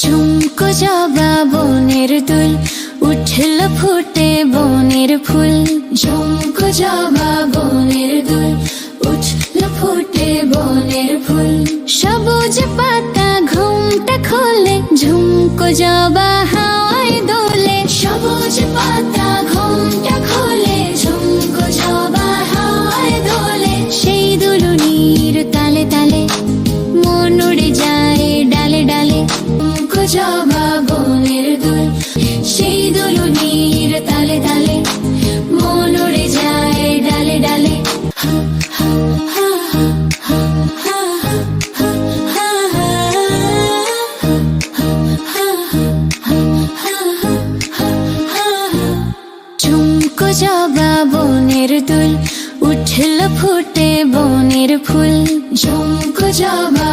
ঝুমকো জবা বনের দুল, উঠল ফুটে বনের ফুল। ঝুমকো জবা বনের দুল, উঠল ফুটে বনের ফুল। সবুজ পাতা ঘুমটা খোলে, ঝুমকো জবা হাওয়ায় দোলে। সবুজ পাতা ঘুমটা খোলে, ঝুমকো জবা হাওয়ায় দোলে। সেই দুলুনির তালে তালে মন উড়ে যায় ডালে ডালে। ঝুমকো জবা বনের দুল, সেই দুলুনির তালে তালে মন উড়ে যায় ডালে ডালে। ঝুমকো জবা বনের দুল, উঠল ফুটে বনের ফুল। ঝুমকো জবা